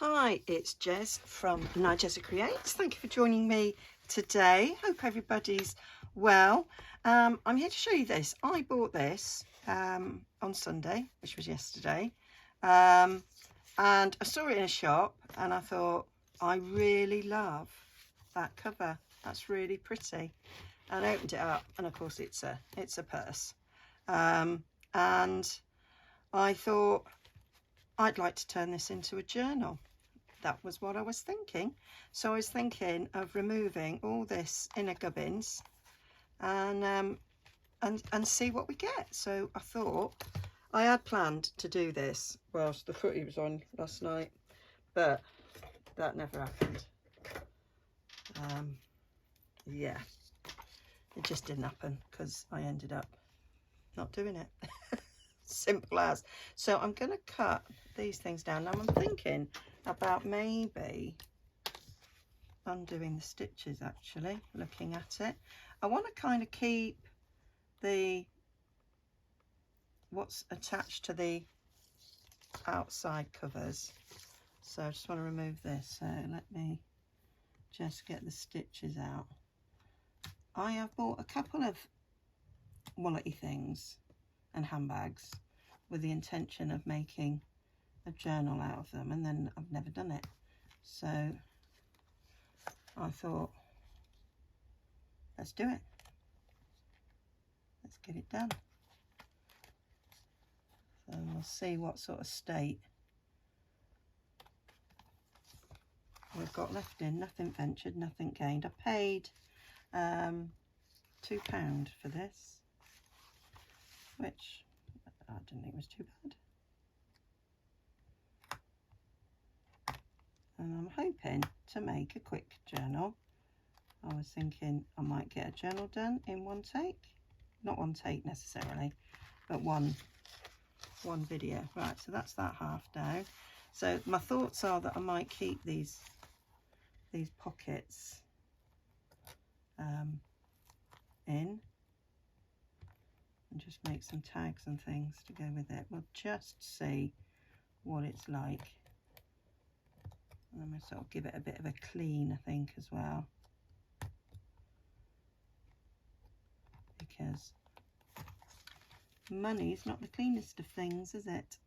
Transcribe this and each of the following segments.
Hi, it's Jez from Nigezza Creates. Thank you for joining me today. Hope everybody's well. I'm here to show you this. I bought this on Sunday, which was yesterday, and I saw it in a shop and I thought, I really love that cover. That's really pretty. And I opened it up and of course it's a purse. And I thought, I'd like to turn this into a journal. That was what I was thinking. So I was thinking of removing all this inner gubbins and see what we get. So I thought I had planned to do this whilst the footy was on last night, but that never happened. Yeah, it just didn't happen because I ended up not doing it. Simple as. So I'm going to cut these things down. Now I'm thinking about maybe undoing the stitches, actually, looking at it. I want to kind of keep what's attached to the outside covers. So I just want to remove this. So let me just get the stitches out. I have bought a couple of wallety things and handbags with the intention of making a journal out of them, and then I've never done it. So I thought, let's do it. Let's get it done. So we'll see what sort of state we've got left in. Nothing ventured, nothing gained. I paid £2 for this, which I didn't think was too bad. And I'm hoping to make a quick journal. I was thinking I might get a journal done in one take. Not one take necessarily, but one video. Right, so that's that half down. So my thoughts are that I might keep these pockets in and just make some tags and things to go with it. We'll just see what it's like. I'm going to sort of give it a bit of a clean, I think, as well, because money's not the cleanest of things, is it?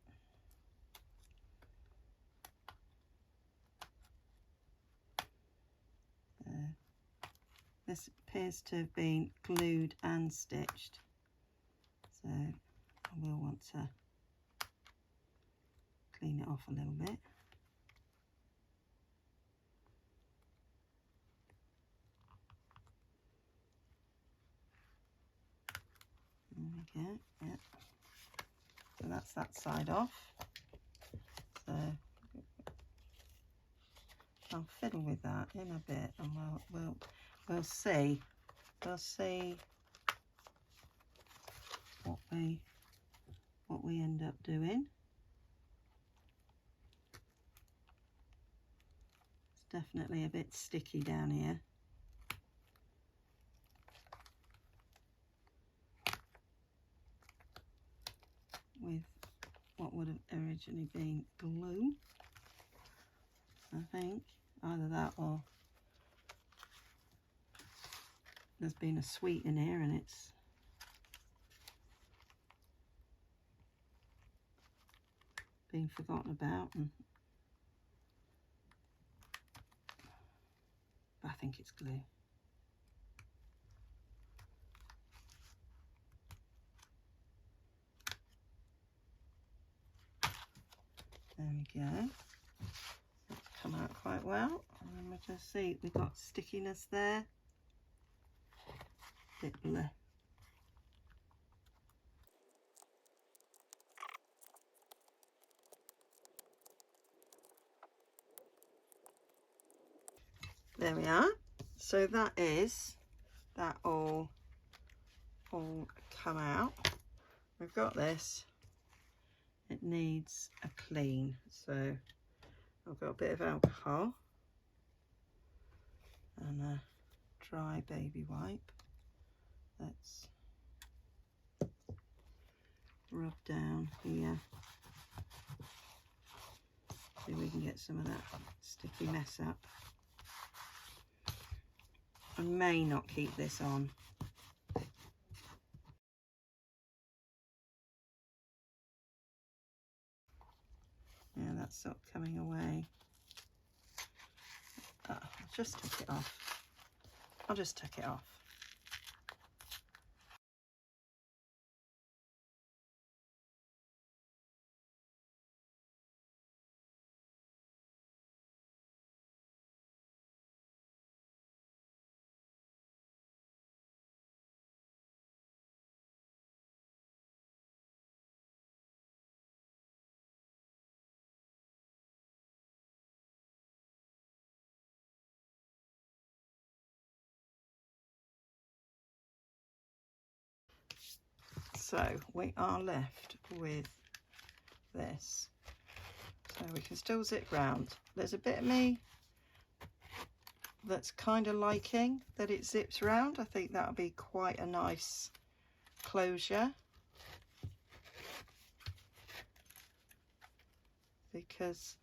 This appears to have been glued and stitched, so I will want to clean it off a little bit. There we go, yeah. So that's that side off. So I'll fiddle with that in a bit, and we'll see. We'll see what we end up doing. It's definitely a bit sticky down here. With what would have originally been glue, I think. Either that or there's been a sweet in here and it's been forgotten about, but I think it's glue. There we go. That's come out quite well. And we'll just see, we've got stickiness there. Bit blur. There we are. So that all come out. We've got this. It needs a clean, so I've got a bit of alcohol and a dry baby wipe. Let's rub down here See if we can get some of that sticky mess up. I may not keep this on. Yeah, that's sort of coming away. I'll just take it off. I'll just take it off. So we are left with this. So we can still zip round. There's a bit of me that's kind of liking that it zips round. I think that'll be quite a nice closure, because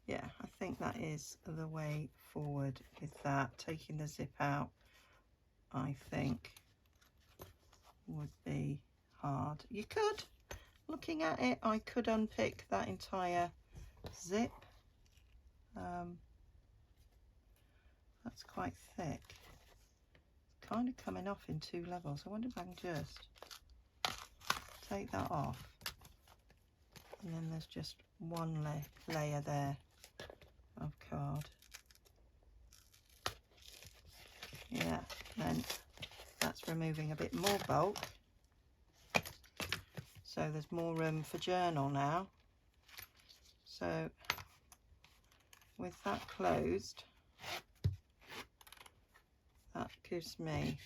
yeah, I think that is the way forward with that. Taking the zip out, I think, would be hard. You could, looking at it, I could unpick that entire zip. That's quite thick. It's kind of coming off in 2 levels. I wonder if I can just take that off. And then there's just one layer there of card. Yeah, then that's removing a bit more bulk. So there's more room for journal now. So with that closed, that gives me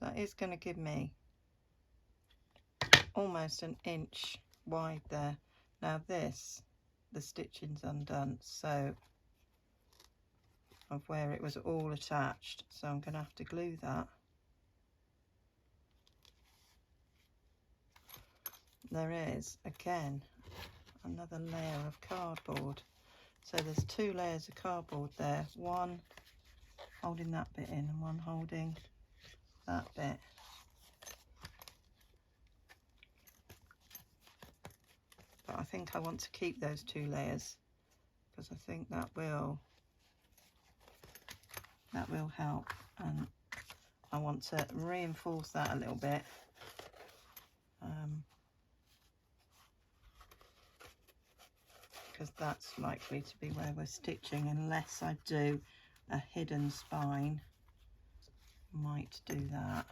that is going to give me almost an inch wide there. Now this, the stitching's undone, so of where it was all attached, so I'm going to have to glue that. There is again another layer of cardboard, so there's 2 layers of cardboard there, one holding that bit in and one holding that bit. But I think I want to keep those 2 layers because I think that will help, and I want to reinforce that a little bit. Because that's likely to be where we're stitching, unless I do a hidden spine. Might do that.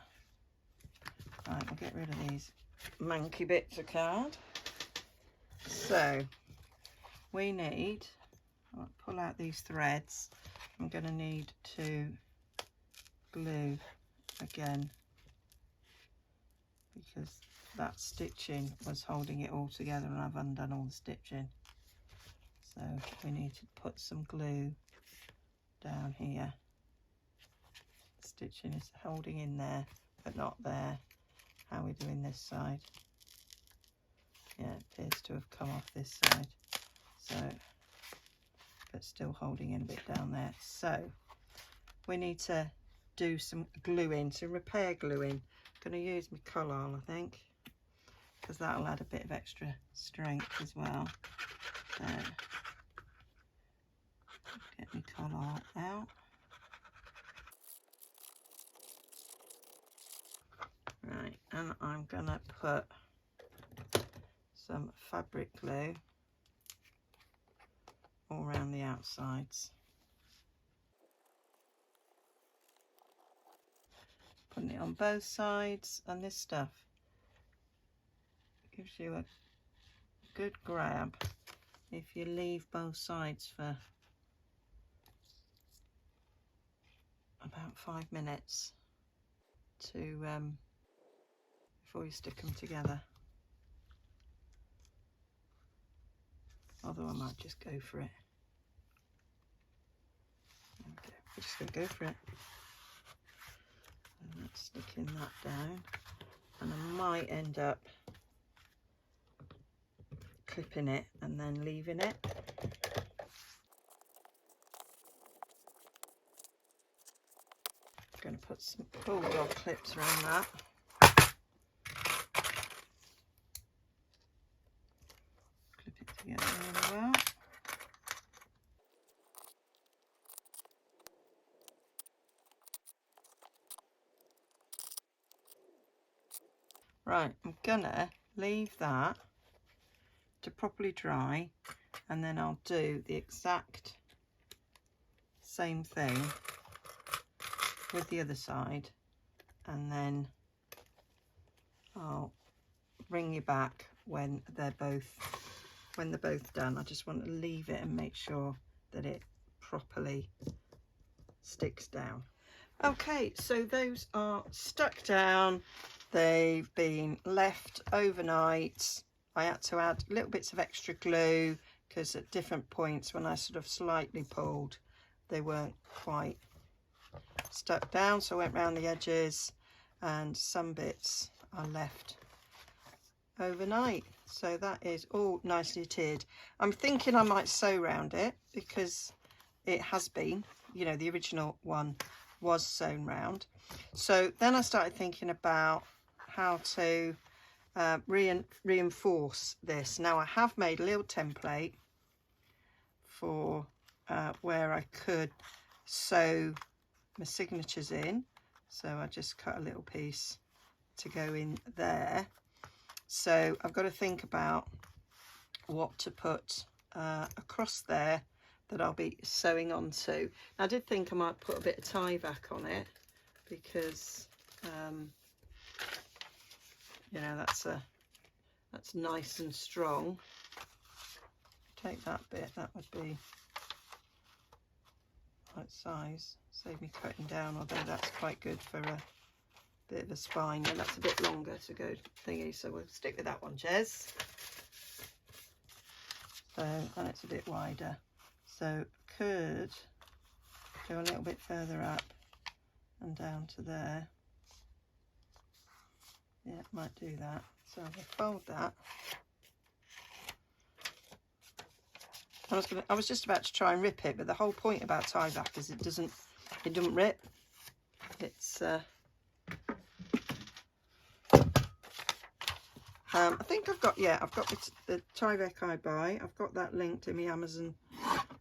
Right, we'll get rid of these manky bits of card. So we need, I'll pull out these threads. I'm going to need to glue again, because that stitching was holding it all together and I've undone all the stitching. So we need to put some glue down here. Stitching is holding in there, but not there. How are we doing this side? Yeah, it appears to have come off this side. So, but still holding in a bit down there. So we need to do some gluing, so repair gluing. I'm going to use my collal, I think, because that'll add a bit of extra strength as well. So get my collal out. Right, and I'm going to put some fabric glue all around the outsides. Putting it on both sides, and this stuff gives you a good grab if you leave both sides for about 5 minutes to before you stick them together. Although I might just go for it. Okay, we're just going to go for it. So that's sticking that down, and I might end up clipping it and then leaving it. I'm going to put some bulldog clips around that. Clip it together really well. Right, I'm gonna leave that to properly dry, and then I'll do the exact same thing with the other side, and then I'll bring you back when they're both done. I just want to leave it and make sure that it properly sticks down. Okay, so those are stuck down. They've been left overnight. I had to add little bits of extra glue because at different points when I sort of slightly pulled, they weren't quite stuck down, so I went round the edges, and some bits are left overnight. So that is all nicely tiered. I'm thinking I might sew round it because it has been, you know, the original one was sewn round. So then I started thinking about how to reinforce this. Now I have made a little template for where I could sew my signatures in, so I just cut a little piece to go in there. So I've got to think about what to put across there that I'll be sewing onto. I did think I might put a bit of tie back on it because you know, that's nice and strong. Take that bit, that would be right size. Save me cutting down, although that's quite good for a bit of a spine, and that's a bit longer to go thingy, so we'll stick with that one, Jez. So, and it's a bit wider, so could go a little bit further up and down to there. Yeah, might do that. So I'll fold that. I was just about to try and rip it, but the whole point about tie back is it doesn't rip. It's I think I've got the tie back I buy. I've got that linked in my Amazon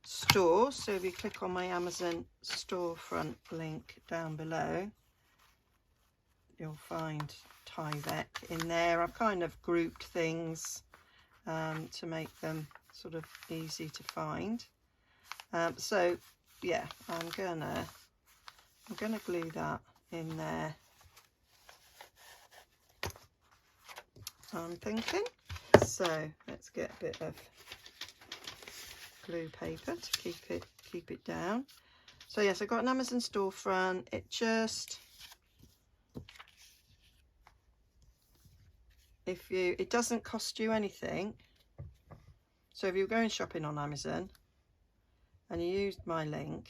store. So if you click on my Amazon storefront link down below, you'll find Tyvek in there. I've kind of grouped things to make them sort of easy to find. So yeah, I'm gonna glue that in there, I'm thinking. So let's get a bit of glue paper to keep it down. So yes, I got an Amazon storefront. It doesn't cost you anything. So if you're going shopping on Amazon and you used my link,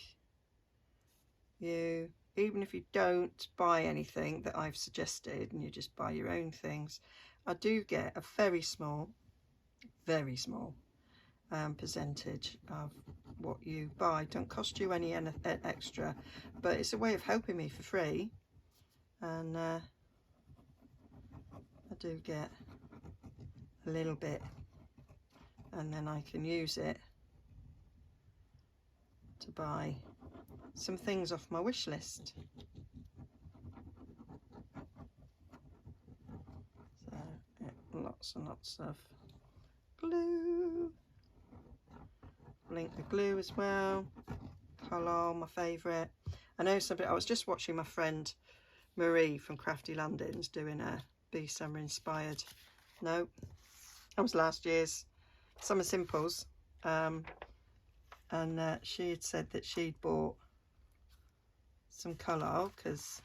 even if you don't buy anything that I've suggested and you just buy your own things, I do get a very small percentage of what you buy. Don't cost you any extra, but it's a way of helping me for free, and I do get a little bit, and then I can use it to buy some things off my wish list. So yeah, lots and lots of glue. Link the glue as well. Colour, my favourite. I know somebody, I was just watching my friend Marie from Crafty Landings doing a Bee Summer inspired, no, that was last year's Summer Simples, and she had said that she'd bought some colour because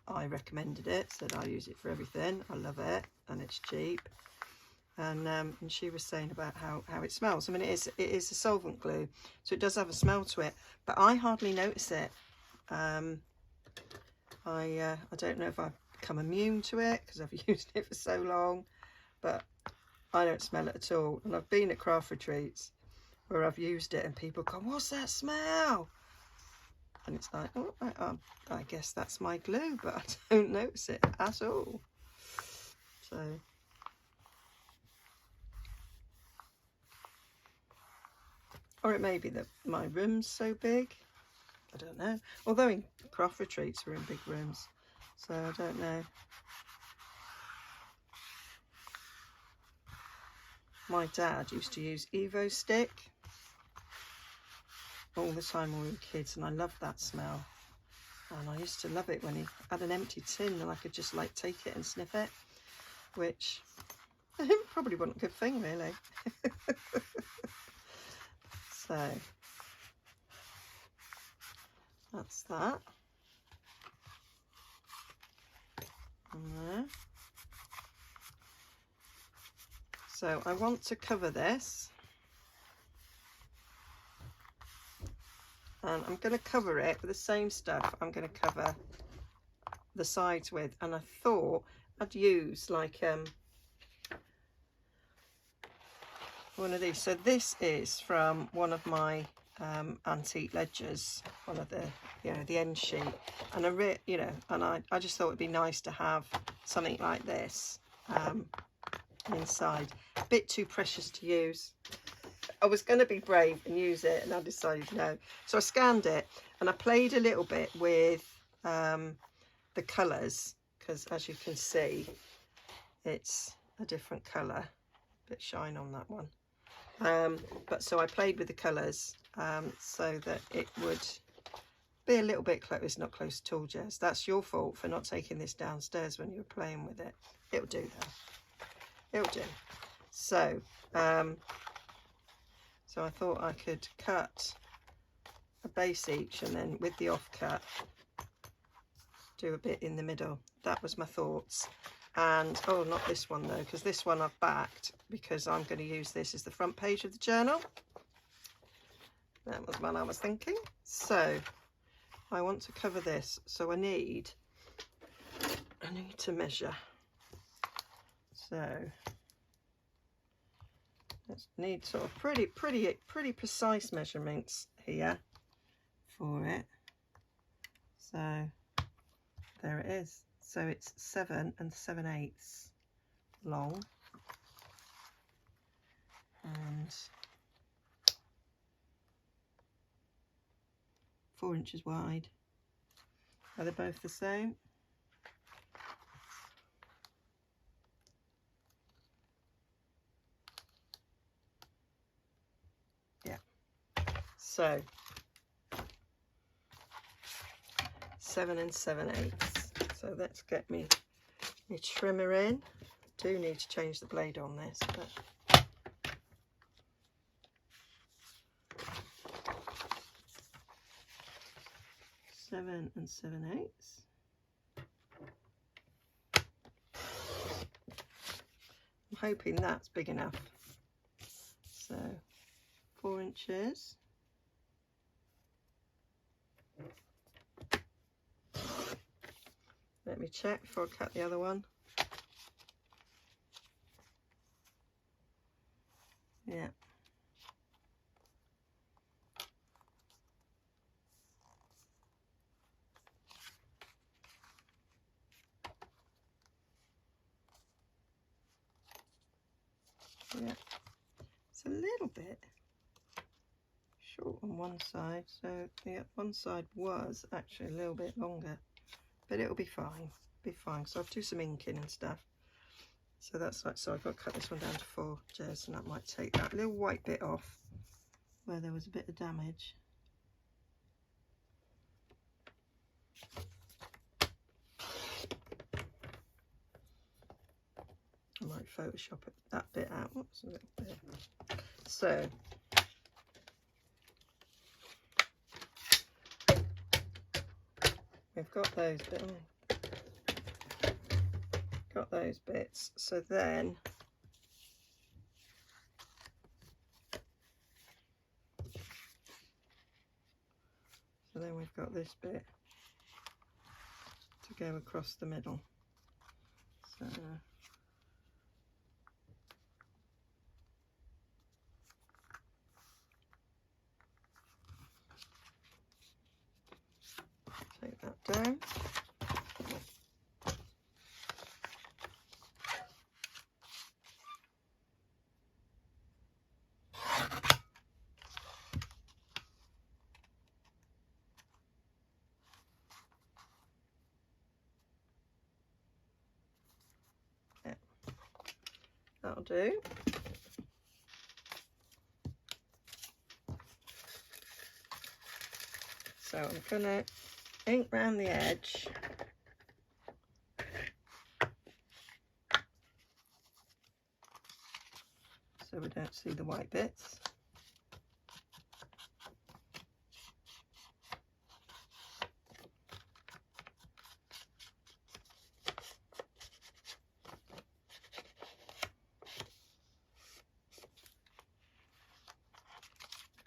I recommended it, said I use it for everything, I love it, and it's cheap. And she was saying about how it smells. I mean, it is a solvent glue, so it does have a smell to it, but I hardly notice it. I I don't know if I've become immune to it because I've used it for so long, but I don't smell it at all. And I've been at craft retreats where I've used it and people go, what's that smell? And it's like, oh, I guess that's my glue, but I don't notice it at all. So, or it may be that my room's so big. I don't know. Although in craft retreats we're in big rooms, so I don't know. My dad used to use Evo stick all the time when we were kids, and I loved that smell. And I used to love it when he had an empty tin and I could just like take it and sniff it, which probably wasn't a good thing really. So that's that. And there. So I want to cover this, and I'm going to cover it with the same stuff I'm going to cover the sides with, and I thought I'd use like one of these. So this is from one of my antique ledgers, one of the, you know, the end sheet, and I just thought it'd be nice to have something like this inside. A bit too precious to use. I was going to be brave and use it, and I decided no. So I scanned it and I played a little bit with the colours, because as you can see it's a different colour, bit shine on that one. But so I played with the colours so that it would be a little bit close. It's not close at all, Jez. That's your fault for not taking this downstairs when you were playing with it. It'll do though. It'll do. So, so I thought I could cut a base each, and then with the offcut, do a bit in the middle. That was my thoughts. And oh, not this one though, because this one I've backed because I'm going to use this as the front page of the journal. That was what I was thinking. So I want to cover this, so I need to measure. So let's need sort of pretty precise measurements here for it. So there it is. So it's 7 7/8 long and 4 inches wide. Are they both the same? Yeah. So 7 7/8. So let's get me my trimmer in. Do need to change the blade on this, but seven 7/8. I'm hoping that's big enough. So 4 inches. Let me check before I cut the other one. Yeah. Yeah. It's a little bit short on one side, so the one side was actually a little bit longer, but it'll be fine. Be fine. So I'll do some inking and stuff. So that's like, so I've got to cut this one down to 4, Jez, and that might take that little white bit off where there was a bit of damage. I might Photoshop that bit out. Whoops, a little bit. So we've got those bits. Got those bits. So then we've got this bit go across the middle. So take that down. Yeah, that'll do. So I'm gonna ink round the edge. So we don't see the white bits.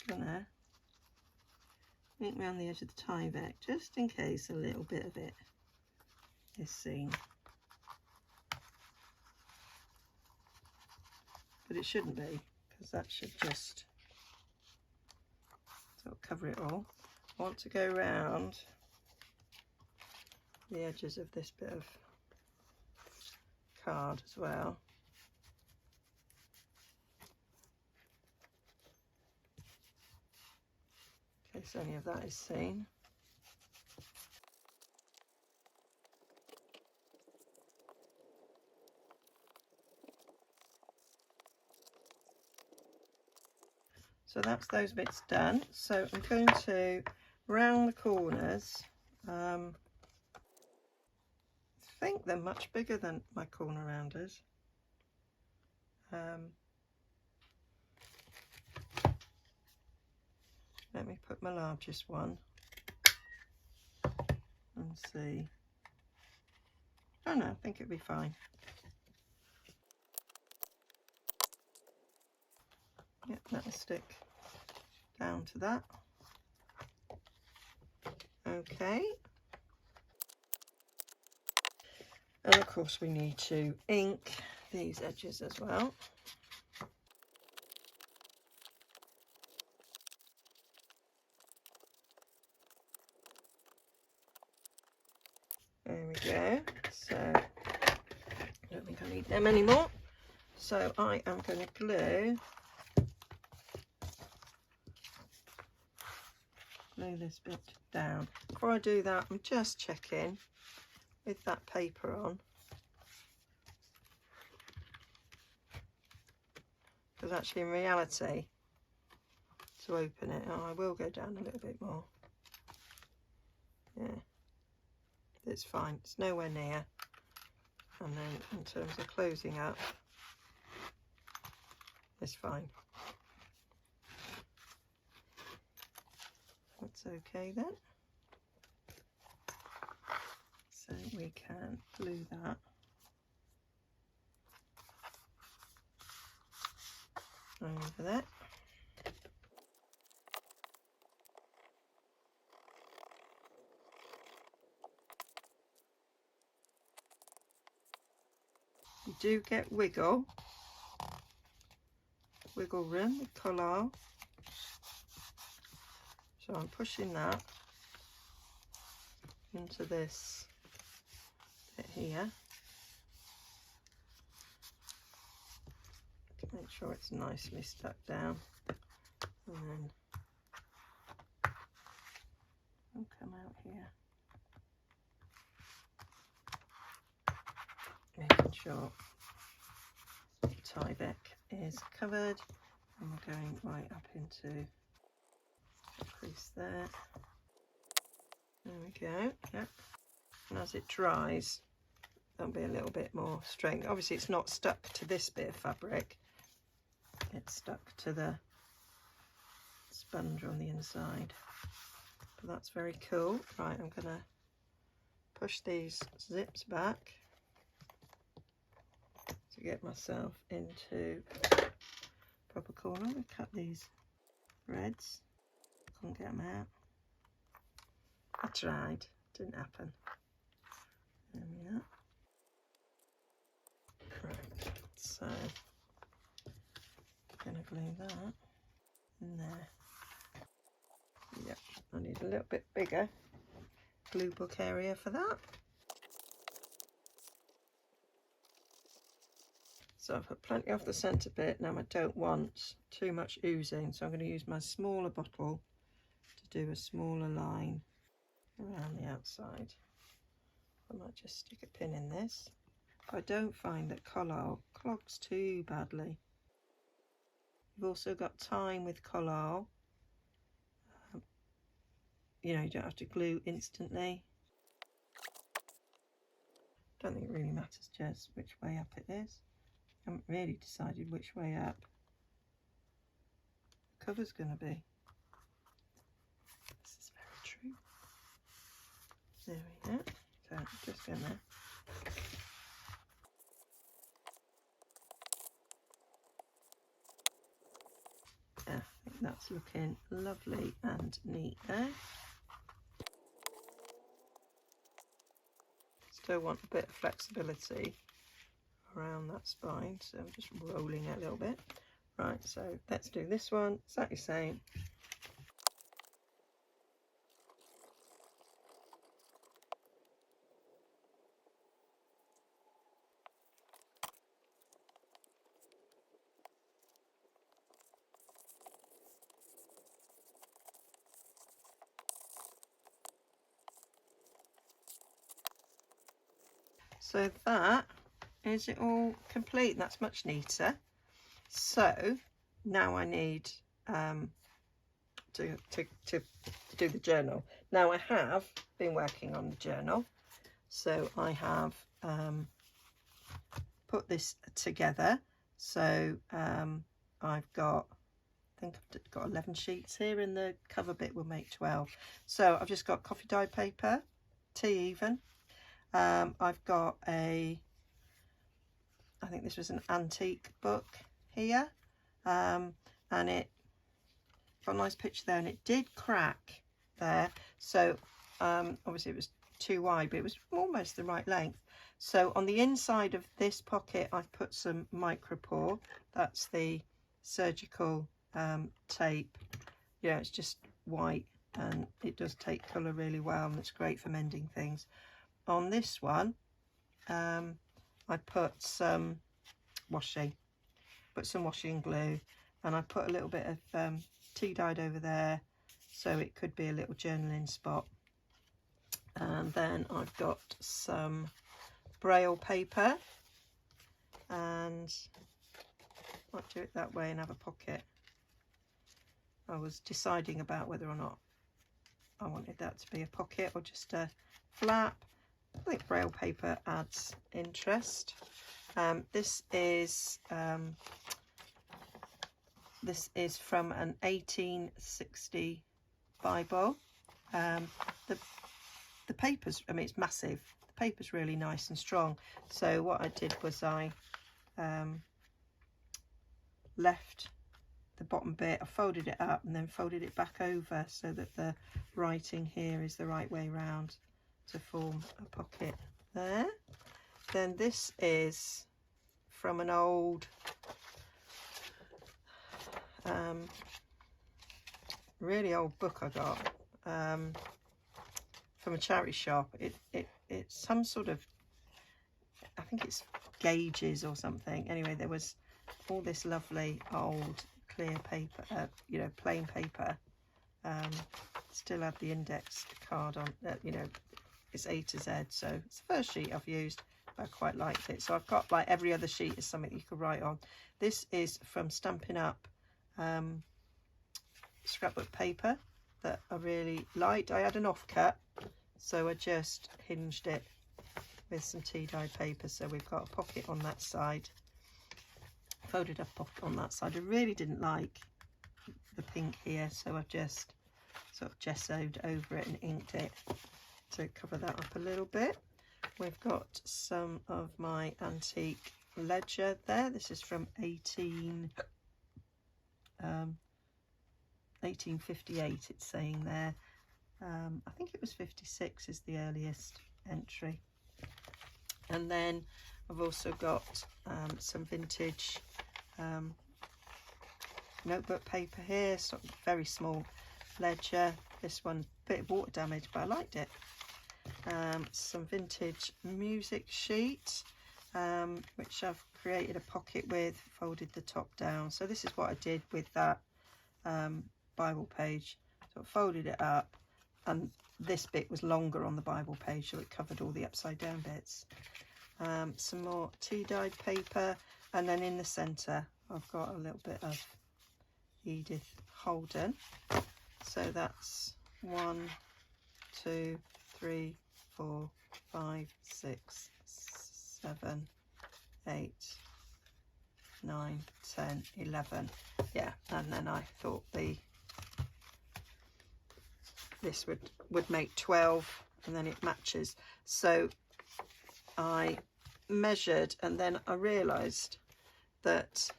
Gonna ink round the edge of the Tyvek just in case a little bit of it is seen. But it shouldn't be, because that should just sort of cover it all. I want to go round the edges of this bit of card as well. In case any of that is seen. So that's those bits done. So I'm going to round the corners. I think they're much bigger than my corner rounders. Let me put my largest one and see. Oh no, I think it'll be fine. Yep, that'll stick down to that. Okay. And of course we need to ink these edges as well. There we go. So I don't think I need them anymore. So I am going to glue this bit down. Before I do that, I'm just checking with that paper on, because actually in reality, to open it, I will go down a little bit more. Yeah, it's fine, it's nowhere near. And then in terms of closing up, it's fine. That's okay then. So we can glue that over that. You do get wiggle room with collage. So I'm pushing that into this bit here. Make sure it's nicely stuck down, and then I'll come out here, making sure the Tyvek is covered, and we're going right up into the crease there. There we go. Yep. And as it dries, there'll be a little bit more strength. Obviously it's not stuck to this bit of fabric, it's stuck to the sponge on the inside, but that's very cool. Right, I'm gonna push these zips back to get myself into proper corner. We cut these threads, couldn't get them out. I tried, didn't happen. glue that in there. Yep, I need a little bit bigger glue book area for that. So I've put plenty off the centre bit. Now I don't want too much oozing, so I'm going to use my smaller bottle to do a smaller line around the outside. I might just stick a pin in this. I don't find that collal clogs too badly. You've also got time with collal. You know, you don't have to glue instantly. Don't think it really matters, Jez, which way up it is. I haven't really decided which way up the cover's going to be. This is very true. There we go. So just going there. Yeah, I think that's looking lovely and neat there. Still want a bit of flexibility around that spine, so I'm just rolling it a little bit. Right, so let's do this one exactly the same. So that is it all complete. That's much neater. So now I need to do the journal. Now I have been working on the journal, so I have put this together. So I've got, I think I've got 11 sheets here, and the cover bit will make 12. So I've just got coffee dye paper, tea even. I've got I think this was an antique book here, and it got a nice picture there, and it did crack there, so obviously it was too wide, but it was almost the right length. So on the inside of this pocket I've put some micropore. That's the surgical tape. Yeah, it's just white and it does take colour really well, and it's great for mending things. On this one I put some washing glue, and I put a little bit of tea dyed over there, so it could be a little journaling spot. And then I've got some braille paper, and I might do it that way and have a pocket. I was deciding about whether or not I wanted that to be a pocket or just a flap. I think braille paper adds interest. This is from an 1860 Bible. The paper's, I mean, it's massive. The paper's really nice and strong. So what I did was I left the bottom bit, I folded it up and then folded it back over so that the writing here is the right way round to form a pocket there. Then this is from an old really old book I got from a charity shop. It's some sort of, I think it's gauges or something. Anyway, there was all this lovely old clear paper, you know, plain paper. Still had the indexed card on, you know, it's A to Z, so it's the first sheet I've used. I quite liked it. So I've got, like, every other sheet is something you could write on. This is from Stampin' Up scrapbook paper that I really liked. I had an offcut, so I just hinged it with some tea dye paper, so we've got a pocket on that side, folded up pocket on that side. I really didn't like the pink here, so I've just sort of gessoed over it and inked it to cover that up a little bit. We've got some of my antique ledger there. This is from 1858, it's saying there. I think it was 56 is the earliest entry. And then I've also got some vintage notebook paper here, sort of very small ledger. This one, bit of water damage, but I liked it. Some vintage music sheet, which I've created a pocket with, folded the top down. So this is what I did with that Bible page. So I folded it up, and this bit was longer on the Bible page, so it covered all the upside down bits. Some more tea dyed paper, and then in the centre I've got a little bit of Edith Holden. So that's 1, 2, 3, 4, 5, 6, 7, 8, 9, 10, 11. Yeah, and then I thought this would make 12, and then it matches. So I measured, and then I realised that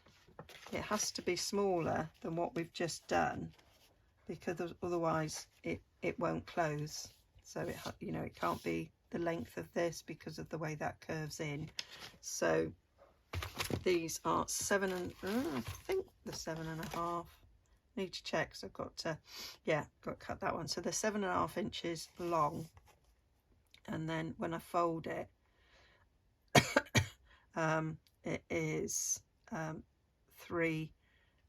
it has to be smaller than what we've just done, because otherwise it won't close. So it, you know, it can't be the length of this because of the way that curves in. So these are 7 and I think they're 7.5. Need to check, so I've got to, yeah, got to cut that one. So they're 7.5 inches long, and then when I fold it, it is 3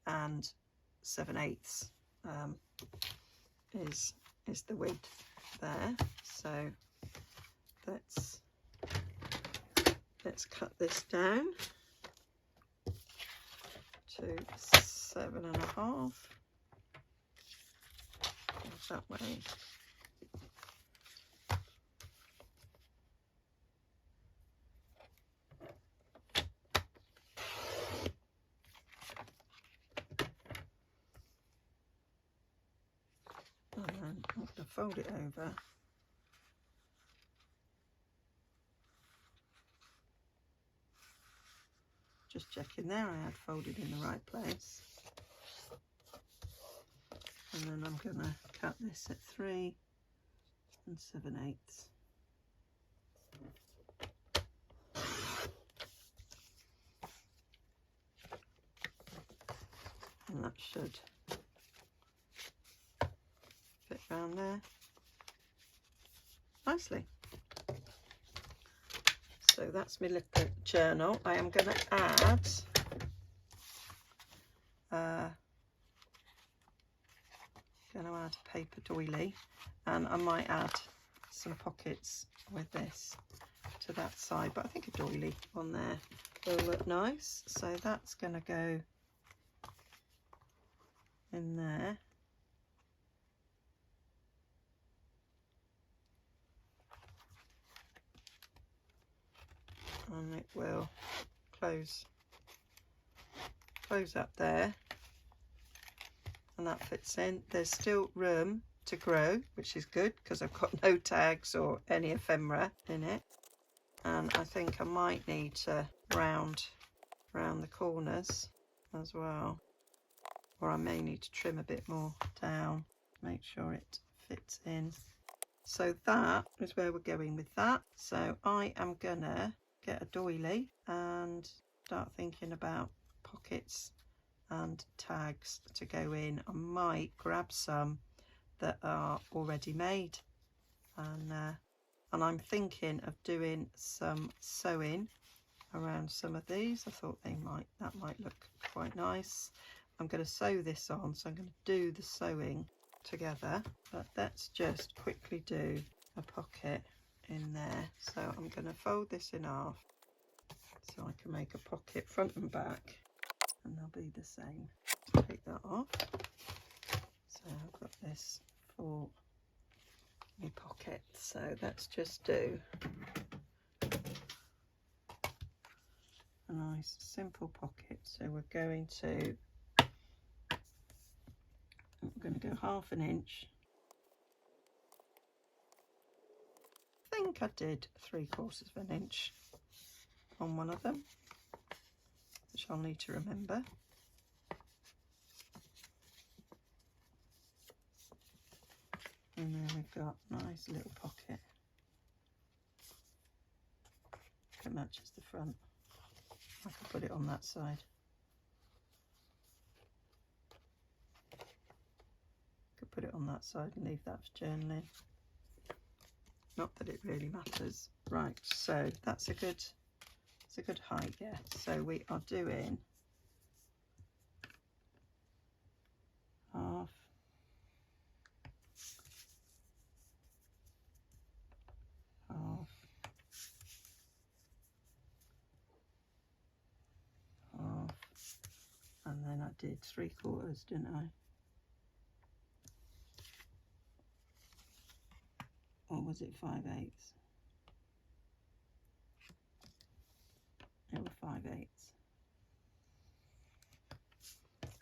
7/8 is the width there. So let's cut this down to 7.5. That way. And then I'm going to fold it over. Just checking there I had folded in the right place. And then I'm going to cut this at 3 7/8. And that should fit around there nicely. So that's my little journal. I am going to add a paper doily, and I might add some pockets with this to that side, but I think a doily on there will look nice. So that's going to go in there. And it will close up there, and that fits in. There's still room to grow, which is good because I've got no tags or any ephemera in it. And I think I might need to round the corners as well, or I may need to trim a bit more down, make sure it fits in. So that is where we're going with that. So I am gonna get a doily and start thinking about pockets and tags to go in. I might grab some that are already made, and I'm thinking of doing some sewing around some of these. I thought that might look quite nice. I'm going to sew this on, so I'm going to do the sewing together, but let's just quickly do a pocket in there. So I'm going to fold this in half so I can make a pocket front and back, and they'll be the same. Take that off. So I've got this for my pocket. So let's just do a nice simple pocket. So we're going to go 1/2 inch. I think I did 3/4 inch on one of them, which I'll need to remember. And then we've got a nice little pocket that matches the front. I can put it on that side. put it on that side and leave that for journaling. Not that it really matters. Right, so that's a good, it's a good height, yeah. So we are doing half, half, half, and then I did 3/4, didn't I? Or was it 5/8? It was 5/8.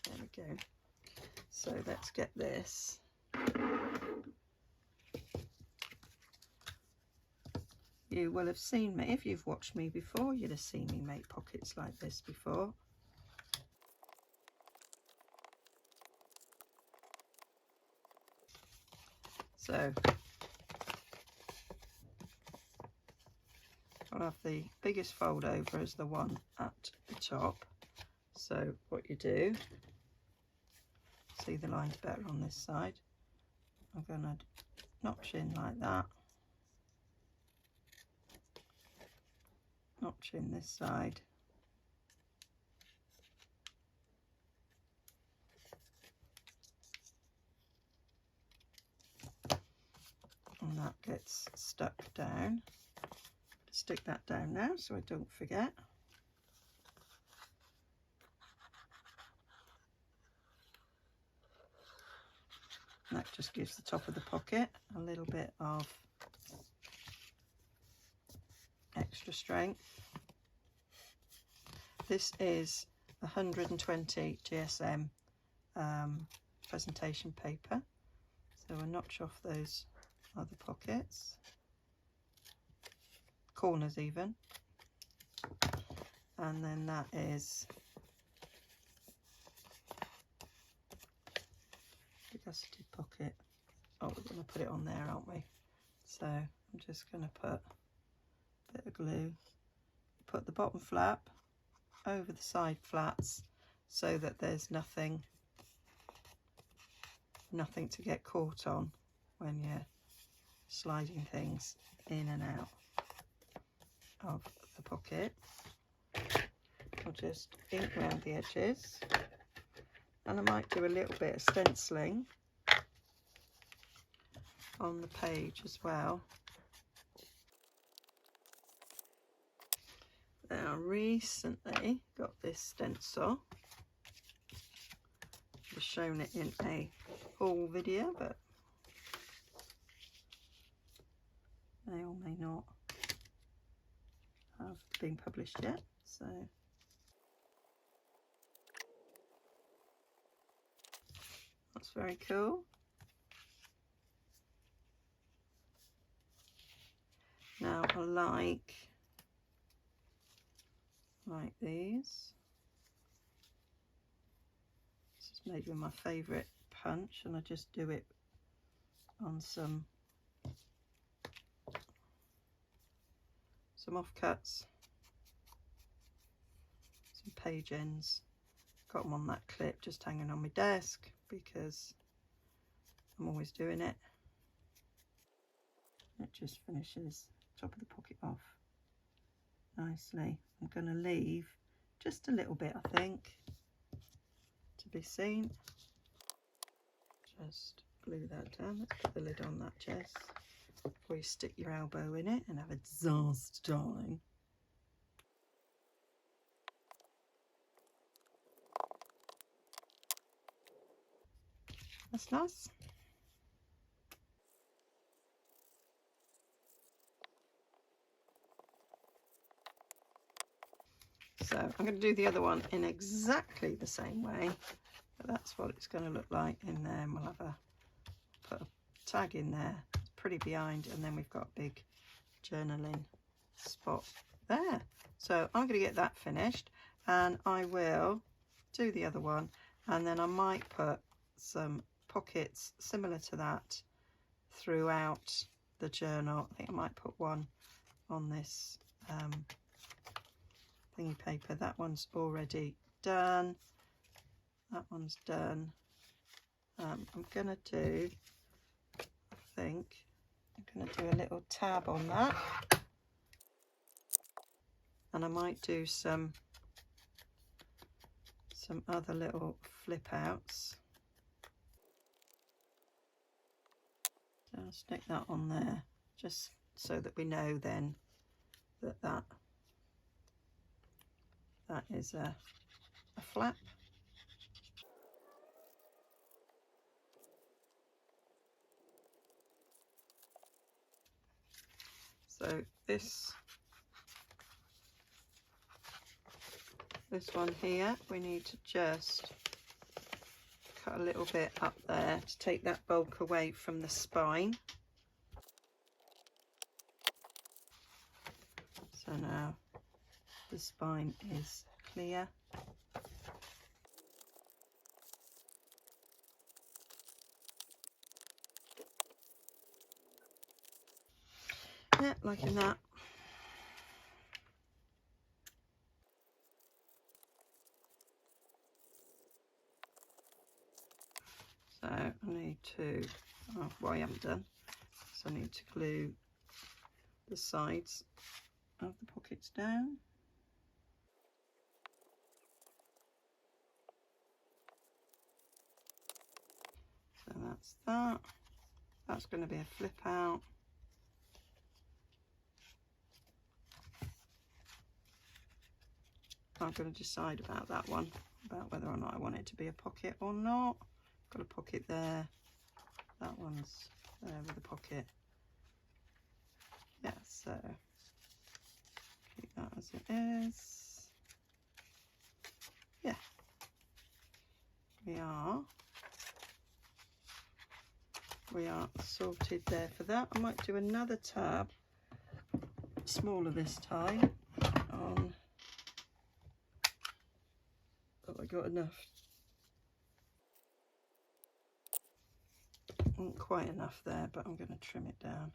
There we go. So let's get this. You will have seen me, if you've watched me before, you'd have seen me make pockets like this before. So I'll have the biggest fold over as the one at the top. So what you do, see the lines better on this side. I'm going to notch in like that. Notch in this side. And that gets stuck down. Stick that down now so I don't forget. And that just gives the top of the pocket a little bit of extra strength. This is 120 GSM presentation paper. So we'll notch off those other pockets, corners even, and then that is the gusseted pocket. Oh, we're going to put it on there, aren't we? So I'm just going to put a bit of glue, put the bottom flap over the side flats so that there's nothing to get caught on when you're sliding things in and out of the pocket. I'll just ink around the edges, and I might do a little bit of stenciling on the page as well. Now, I recently got this stencil. I've shown it in a haul video, but may or may not have been published yet. So that's very cool. Now I like these. This is made with my favourite punch, and I just do it on some offcuts, some page ends. Got them on that clip just hanging on my desk because I'm always doing it. It just finishes the top of the pocket off nicely. I'm going to leave just a little bit, I think, to be seen. Just glue that down. Let's put the lid on that, Jess, before you stick your elbow in it and have a disaster time. That's nice. So I'm going to do the other one in exactly the same way, but that's what it's going to look like in there. And we'll have put a tag in there, it's pretty behind, and then we've got a big journaling spot there. So I'm going to get that finished, and I will do the other one, and then I might put some pockets similar to that throughout the journal. I think I might put one on this thingy paper. That one's already done, that one's done, I'm gonna do, I think I'm gonna do a little tab on that, and I might do some other little flip outs. So I'll stick that on there just so that we know then that is a flap. So this one here, we need to just cut a little bit up there to take that bulk away from the spine. So now the spine is clear. Yeah, like in that. So I need to, what I haven't done, so I need to glue the sides of the pockets down. So that's that. That's going to be a flip out. I'm going to decide about that one, about whether or not I want it to be a pocket or not. Got a pocket there. That one's there with a pocket. Yeah, so keep that as it is. Yeah, we are sorted there for that. I might do another tab, smaller this time, on, have I got enough? Not quite enough there, but I'm going to trim it down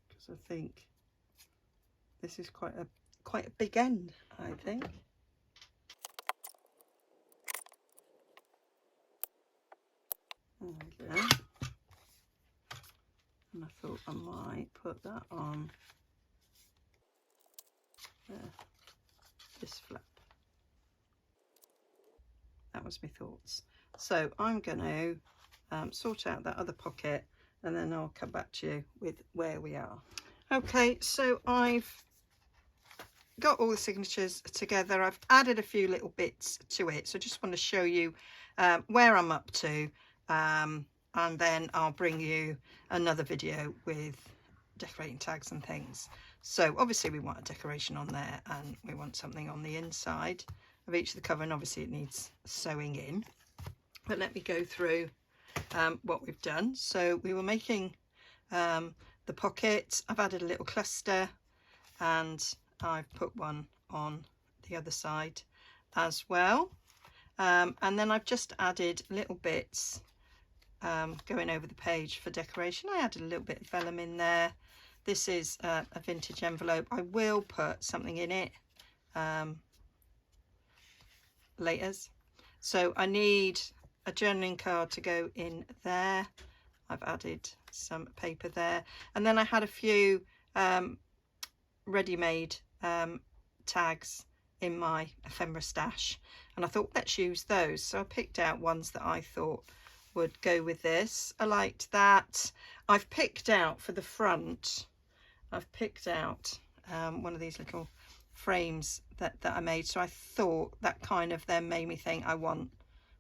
because I think this is quite a big end, I think. There we go. And I thought I might put that on there, this flap. That was my thoughts. So I'm going to sort out that other pocket, and then I'll come back to you with where we are. Okay, so I've got all the signatures together. I've added a few little bits to it, so just want to show you where I'm up to, and then I'll bring you another video with decorating tags and things. So obviously we want a decoration on there, and we want something on the inside of each of the cover, and obviously it needs sewing in. But let me go through what we've done. So we were making the pocket. I've added a little cluster, and I've put one on the other side as well, and then I've just added little bits going over the page for decoration. I added a little bit of vellum in there. This is a vintage envelope. I will put something in it later. So I need a journaling card to go in there. I've added some paper there, and then I had a few ready-made tags in my ephemera stash, and I thought let's use those. So I picked out ones that I thought would go with this. I liked that. I've picked out for the front, I've picked out one of these little frames that I made. So I thought that kind of then made me think I want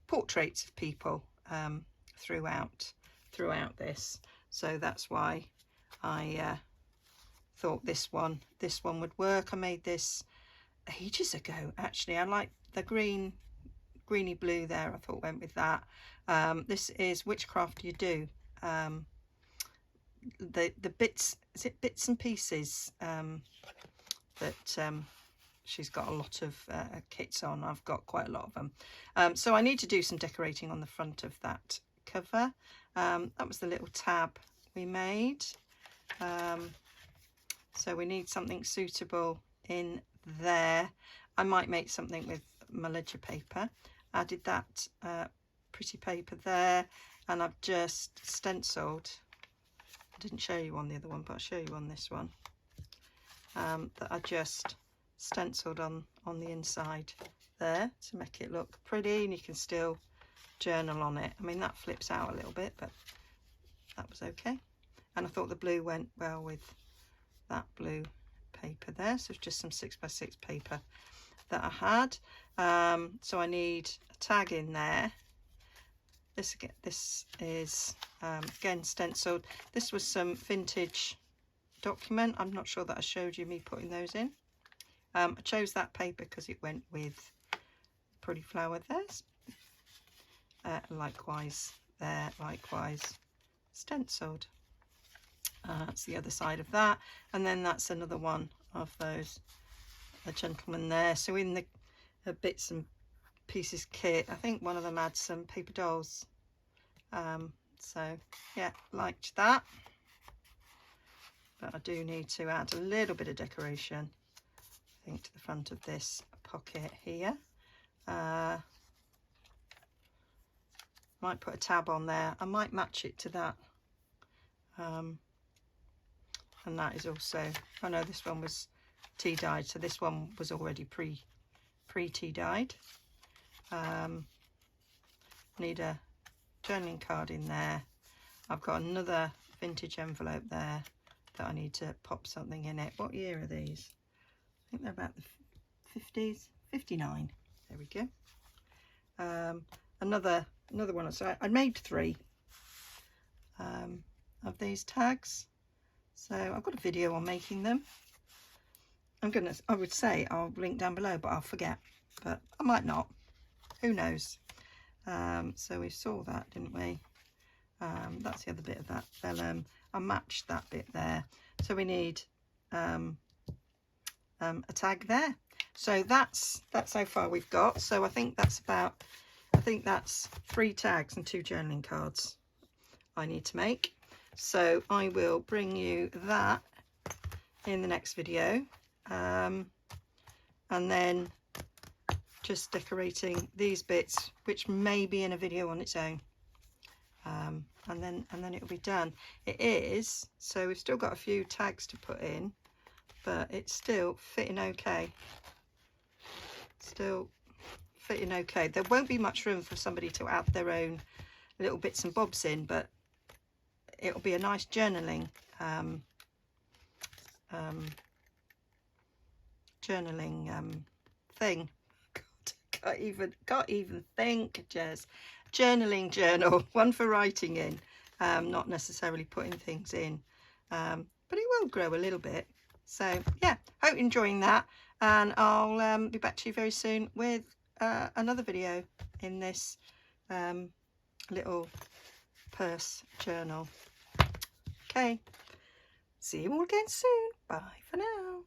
portraits of people throughout this. So that's why I thought this one would work. I made this ages ago, actually. I like the greeny blue there. I thought went with that. This is Witchcraft You Do. The bits, is it bits and pieces that she's got a lot of kits on. I've got quite a lot of them. So I need to do some decorating on the front of that cover. That was the little tab we made. So we need something suitable in there. I might make something with my ledger paper. Added that pretty paper there, and I've just stenciled. I didn't show you on the other one, but I'll show you on this one, that I just stenciled on the inside there to make it look pretty, and you can still journal on it. I mean, that flips out a little bit, but that was okay. And I thought the blue went well with that blue paper there, so it's just some 6x6 paper that I had. So I need a tag in there. This is again stenciled. This was some vintage document. I'm not sure that I showed you me putting those in. I chose that paper because it went with pretty flower there. Likewise there, likewise stenciled. That's the other side of that, and then that's another one of those, the gentleman there. So in the bits and pieces kit, I think one of them had some paper dolls. So yeah, liked that. But I do need to add a little bit of decoration, I think, to the front of this pocket here. Might put a tab on there. I might match it to that. And that is also, I know this one was tea dyed, so this one was already pre tea dyed. Need a journaling card in there. I've got another vintage envelope there that I need to pop something in it. What year are these? I think they're about the 50s, 59. There we go. Another one. So I made 3 of these tags. So I've got a video on making them. I would say I'll link down below, but I'll forget. But I might not. Who knows? So we saw that, didn't we? That's the other bit of that vellum. I matched that bit there. So we need a tag there. So that's how far we've got. So I think that's 3 tags and 2 journaling cards I need to make. So I will bring you that in the next video, and then just decorating these bits, which may be in a video on its own, and then it'll be done. It is, so we've still got a few tags to put in, but it's still fitting okay. Still fitting okay. There won't be much room for somebody to add their own little bits and bobs in, but it'll be a nice journaling thing. God, can't even think, Jez. Journaling journal, one for writing in, not necessarily putting things in, but it will grow a little bit. So yeah, hope you're enjoying that, and I'll be back to you very soon with another video in this little purse journal. Okay, see you all again soon. Bye for now.